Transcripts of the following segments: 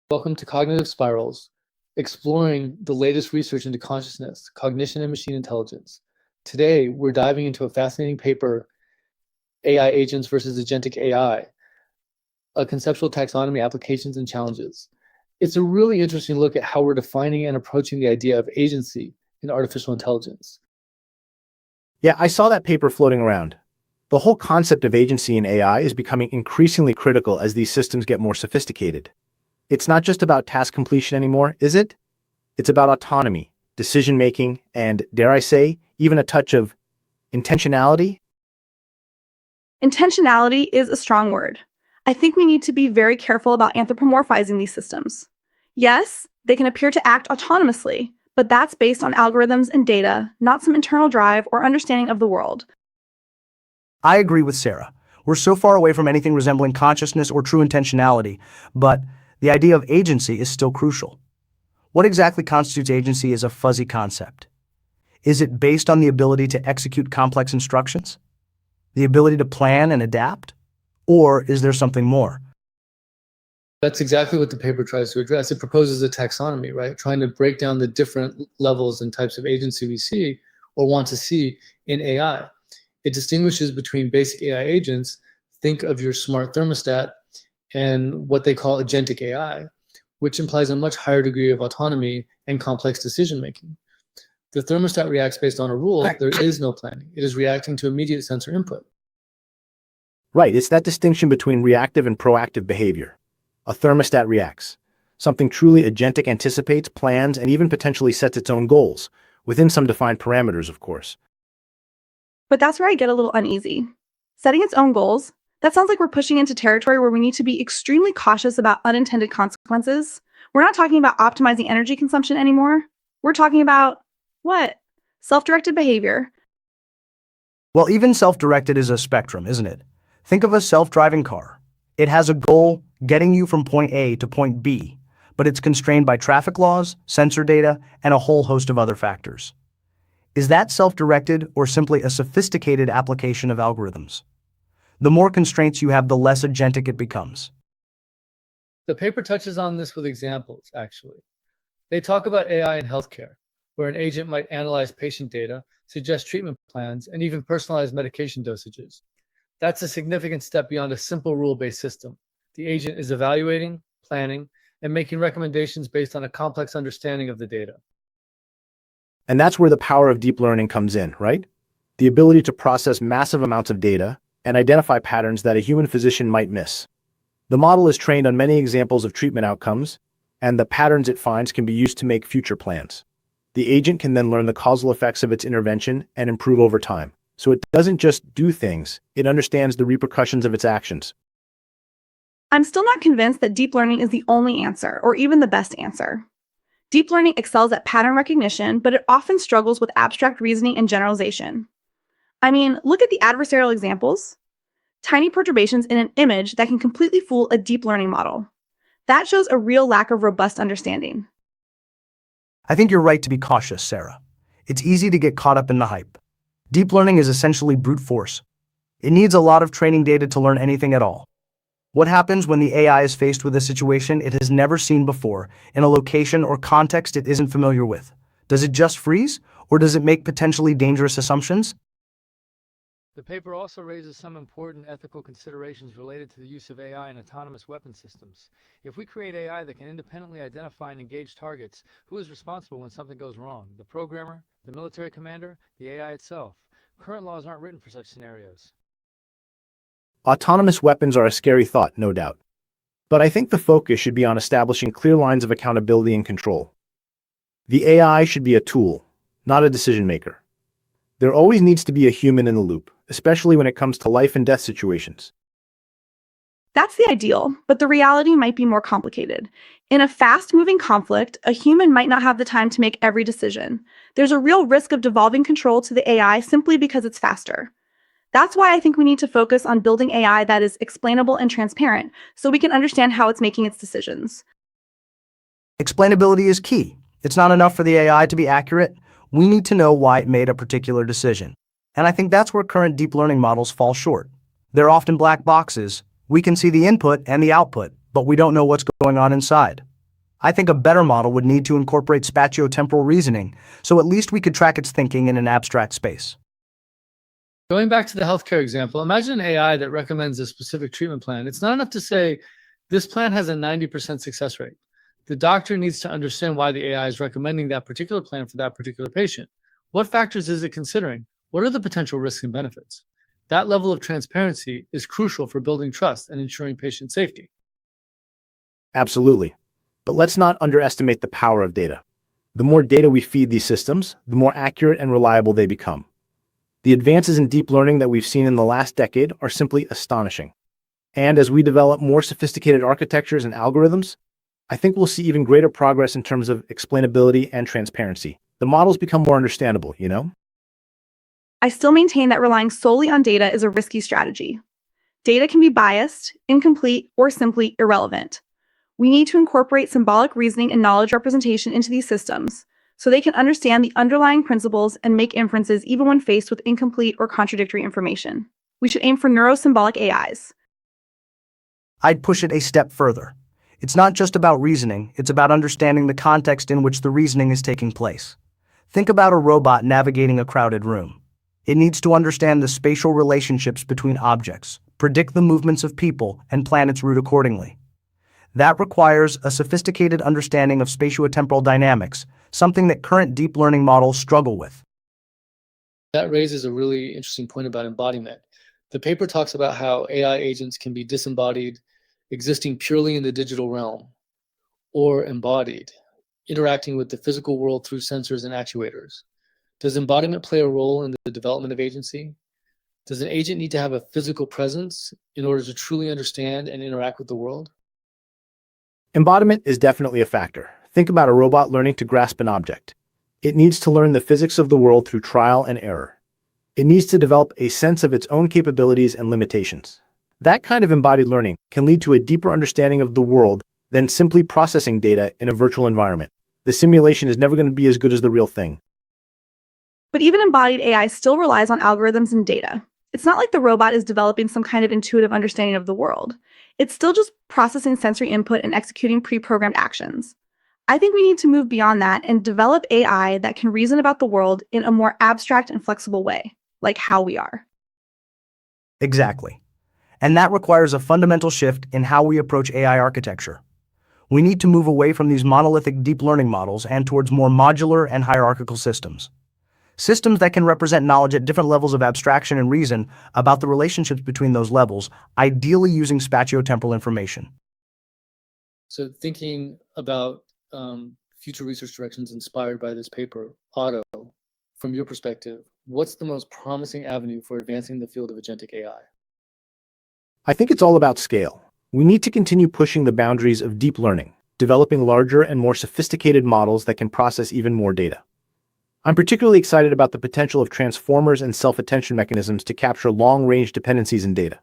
Welcome to Cognitive Spirals, exploring the latest research into consciousness, cognition, and machine intelligence. Today, we're diving into a fascinating paper, AI Agents versus Agentic AI, a conceptual taxonomy, applications, and challenges. It's a really interesting look at how we're defining and approaching the idea of agency in artificial intelligence. Yeah, I saw that paper floating around. The whole concept of agency in AI is becoming increasingly critical as these systems get more sophisticated. It's not just about task completion anymore, is it? It's about autonomy, decision-making, and, dare I say, even a touch of intentionality? Intentionality is a strong word. I think we need to be very careful about anthropomorphizing these systems. Yes, they can appear to act autonomously, but that's based on algorithms and data, not some internal drive or understanding of the world. I agree with Sarah. We're so far away from anything resembling consciousness or true intentionality, but the idea of agency is still crucial. What exactly constitutes agency is a fuzzy concept. Is it based on the ability to execute complex instructions? The ability to plan and adapt? Or is there something more? That's exactly what the paper tries to address. It proposes a taxonomy, right? Trying to break down the different levels and types of agency we see or want to see in AI. It distinguishes between basic AI agents, think of your smart thermostat, and what they call agentic AI, which implies a much higher degree of autonomy and complex decision-making. The thermostat reacts based on a rule. There is no planning. It is reacting to immediate sensor input. Right, it's that distinction between reactive and proactive behavior. A thermostat reacts. Something truly agentic anticipates, plans, and even potentially sets its own goals, within some defined parameters, of course. But that's where I get a little uneasy. Setting its own goals, that sounds like we're pushing into territory where we need to be extremely cautious about unintended consequences. We're not talking about optimizing energy consumption anymore. We're talking about, what? Self-directed behavior. Well, even self-directed is a spectrum, isn't it? Think of a self-driving car. It has a goal getting you from point A to point B, but it's constrained by traffic laws, sensor data, and a whole host of other factors. Is that self-directed or simply a sophisticated application of algorithms? The more constraints you have, the less agentic it becomes. The paper touches on this with examples, actually. They talk about AI in healthcare, where an agent might analyze patient data, suggest treatment plans, and even personalize medication dosages. That's a significant step beyond a simple rule-based system. The agent is evaluating, planning, and making recommendations based on a complex understanding of the data. And that's where the power of deep learning comes in, right? The ability to process massive amounts of data and identify patterns that a human physician might miss. The model is trained on many examples of treatment outcomes, and the patterns it finds can be used to make future plans. The agent can then learn the causal effects of its intervention and improve over time. So it doesn't just do things, it understands the repercussions of its actions. I'm still not convinced that deep learning is the only answer, or even the best answer. Deep learning excels at pattern recognition, but it often struggles with abstract reasoning and generalization. I mean, look at the adversarial examples. Tiny perturbations in an image that can completely fool a deep learning model. That shows a real lack of robust understanding. I think you're right to be cautious, Sarah. It's easy to get caught up in the hype. Deep learning is essentially brute force. It needs a lot of training data to learn anything at all. What happens when the AI is faced with a situation it has never seen before, in a location or context it isn't familiar with? Does it just freeze, or does it make potentially dangerous assumptions? The paper also raises some important ethical considerations related to the use of AI in autonomous weapon systems. If we create AI that can independently identify and engage targets, who is responsible when something goes wrong? The programmer, the military commander, the AI itself? Current laws aren't written for such scenarios. Autonomous weapons are a scary thought, no doubt. But I think the focus should be on establishing clear lines of accountability and control. The AI should be a tool, not a decision maker. There always needs to be a human in the loop, especially when it comes to life and death situations. That's the ideal, but the reality might be more complicated. In a fast-moving conflict, a human might not have the time to make every decision. There's a real risk of devolving control to the AI simply because it's faster. That's why I think we need to focus on building AI that is explainable and transparent, so we can understand how it's making its decisions. Explainability is key. It's not enough for the AI to be accurate. We need to know why it made a particular decision. And I think that's where current deep learning models fall short. They're often black boxes. We can see the input and the output, but we don't know what's going on inside. I think a better model would need to incorporate spatiotemporal reasoning, so at least we could track its thinking in an abstract space. Going back to the healthcare example, imagine an AI that recommends a specific treatment plan. It's not enough to say, this plan has a 90% success rate. The doctor needs to understand why the AI is recommending that particular plan for that particular patient. What factors is it considering? What are the potential risks and benefits? That level of transparency is crucial for building trust and ensuring patient safety. Absolutely. But let's not underestimate the power of data. The more data we feed these systems, the more accurate and reliable they become. The advances in deep learning that we've seen in the last decade are simply astonishing. And as we develop more sophisticated architectures and algorithms, I think we'll see even greater progress in terms of explainability and transparency. The models become more understandable, you know? I still maintain that relying solely on data is a risky strategy. Data can be biased, incomplete, or simply irrelevant. We need to incorporate symbolic reasoning and knowledge representation into these systems so they can understand the underlying principles and make inferences even when faced with incomplete or contradictory information. We should aim for neuro-symbolic AIs. I'd push it a step further. It's not just about reasoning, it's about understanding the context in which the reasoning is taking place. Think about a robot navigating a crowded room. It needs to understand the spatial relationships between objects, predict the movements of people, and plan its route accordingly. That requires a sophisticated understanding of spatiotemporal dynamics, something that current deep learning models struggle with. That raises a really interesting point about embodiment. The paper talks about how AI agents can be disembodied, existing purely in the digital realm, or embodied, interacting with the physical world through sensors and actuators. Does embodiment play a role in the development of agency? Does an agent need to have a physical presence in order to truly understand and interact with the world? Embodiment is definitely a factor. Think about a robot learning to grasp an object. It needs to learn the physics of the world through trial and error. It needs to develop a sense of its own capabilities and limitations. That kind of embodied learning can lead to a deeper understanding of the world than simply processing data in a virtual environment. The simulation is never going to be as good as the real thing. But even embodied AI still relies on algorithms and data. It's not like the robot is developing some kind of intuitive understanding of the world. It's still just processing sensory input and executing pre-programmed actions. I think we need to move beyond that and develop AI that can reason about the world in a more abstract and flexible way, like how we are. Exactly. And that requires a fundamental shift in how we approach AI architecture. We need to move away from these monolithic deep learning models and towards more modular and hierarchical systems. Systems that can represent knowledge at different levels of abstraction and reason about the relationships between those levels, ideally using spatiotemporal information. So thinking about future research directions inspired by this paper, Otto, from your perspective, what's the most promising avenue for advancing the field of agentic AI? I think it's all about scale. We need to continue pushing the boundaries of deep learning, developing larger and more sophisticated models that can process even more data. I'm particularly excited about the potential of transformers and self-attention mechanisms to capture long-range dependencies in data.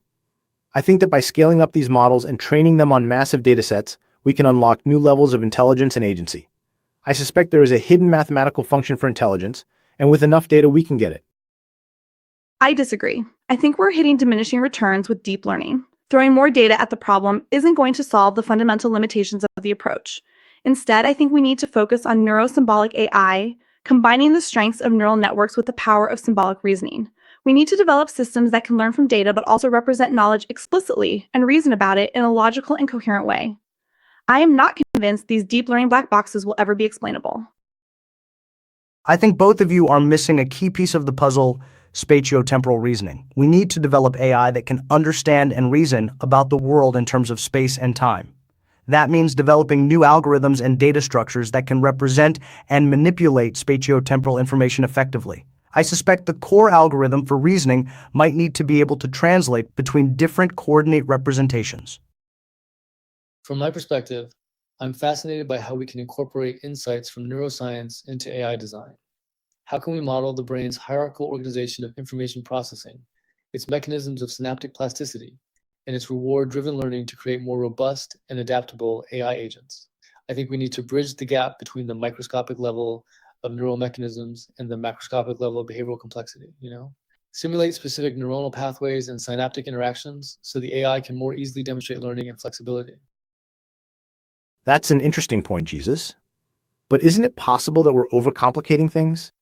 I think that by scaling up these models and training them on massive datasets, we can unlock new levels of intelligence and agency. I suspect there is a hidden mathematical function for intelligence, and with enough data, we can get it. I disagree. I think we're hitting diminishing returns with deep learning. Throwing more data at the problem isn't going to solve the fundamental limitations of the approach. Instead, I think we need to focus on neuro-symbolic AI, combining the strengths of neural networks with the power of symbolic reasoning. We need to develop systems that can learn from data but also represent knowledge explicitly and reason about it in a logical and coherent way. I am not convinced these deep learning black boxes will ever be explainable. I think both of you are missing a key piece of the puzzle: spatiotemporal reasoning. We need to develop AI that can understand and reason about the world in terms of space and time. That means developing new algorithms and data structures that can represent and manipulate spatiotemporal information effectively. I suspect the core algorithm for reasoning might need to be able to translate between different coordinate representations. From my perspective, I'm fascinated by how we can incorporate insights from neuroscience into AI design. How can we model the brain's hierarchical organization of information processing, its mechanisms of synaptic plasticity, and its reward-driven learning to create more robust and adaptable AI agents? I think we need to bridge the gap between the microscopic level of neural mechanisms and the macroscopic level of behavioral complexity, Simulate specific neuronal pathways and synaptic interactions so the AI can more easily demonstrate learning and flexibility. That's an interesting point, Jesus. But isn't it possible that we're overcomplicating things?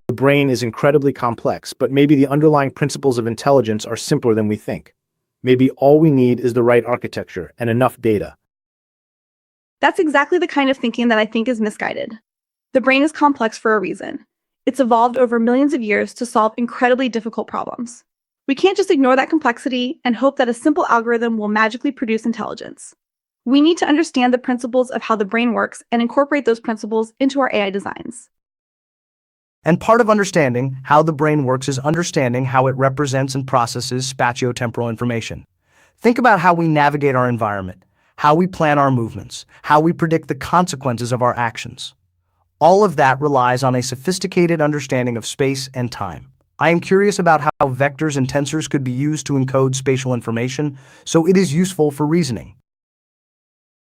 The brain is incredibly complex, but maybe the underlying principles of intelligence are simpler than we think. Maybe all we need is the right architecture and enough data. That's exactly the kind of thinking that I think is misguided. The brain is complex for a reason. It's evolved over millions of years to solve incredibly difficult problems. We can't just ignore that complexity and hope that a simple algorithm will magically produce intelligence. We need to understand the principles of how the brain works and incorporate those principles into our AI designs. And part of understanding how the brain works is understanding how it represents and processes spatiotemporal information. Think about how we navigate our environment, how we plan our movements, how we predict the consequences of our actions. All of that relies on a sophisticated understanding of space and time. I am curious about how vectors and tensors could be used to encode spatial information so it is useful for reasoning.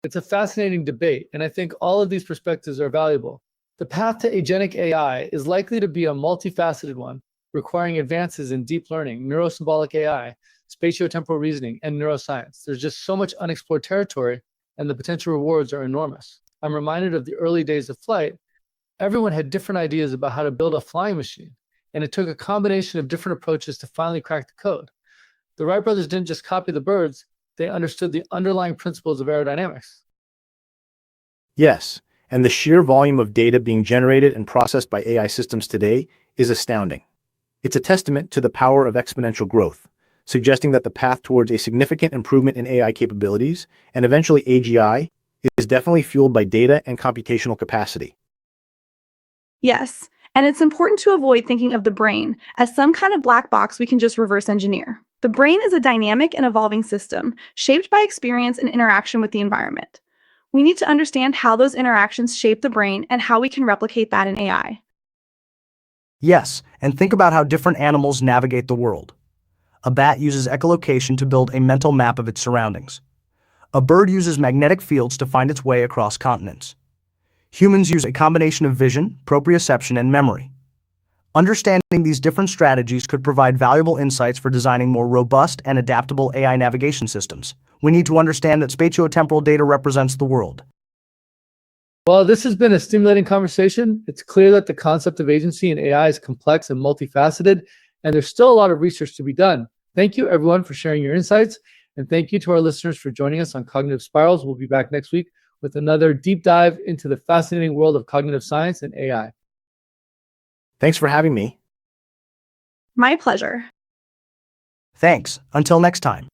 It's a fascinating debate, and I think all of these perspectives are valuable. The path to agentic AI is likely to be a multifaceted one, requiring advances in deep learning, neuro-symbolic AI, spatiotemporal reasoning, and neuroscience. There's just so much unexplored territory, and the potential rewards are enormous. I'm reminded of the early days of flight. Everyone had different ideas about how to build a flying machine, and it took a combination of different approaches to finally crack the code. The Wright brothers didn't just copy the birds, they understood the underlying principles of aerodynamics. Yes, and the sheer volume of data being generated and processed by AI systems today is astounding. It's a testament to the power of exponential growth, suggesting that the path towards a significant improvement in AI capabilities, and eventually AGI, is definitely fueled by data and computational capacity. Yes, and it's important to avoid thinking of the brain as some kind of black box we can just reverse engineer. The brain is a dynamic and evolving system shaped by experience and interaction with the environment. We need to understand how those interactions shape the brain and how we can replicate that in AI. Yes, and think about how different animals navigate the world. A bat uses echolocation to build a mental map of its surroundings. A bird uses magnetic fields to find its way across continents. Humans use a combination of vision, proprioception, and memory. Understanding these different strategies could provide valuable insights for designing more robust and adaptable AI navigation systems. We need to understand that spatiotemporal data represents the world. Well, this has been a stimulating conversation. It's clear that the concept of agency in AI is complex and multifaceted, and there's still a lot of research to be done. Thank you, everyone, for sharing your insights, and thank you to our listeners for joining us on Cognitive Spirals. We'll be back next week with another deep dive into the fascinating world of cognitive science and AI. Thanks for having me. My pleasure. Thanks. Until next time.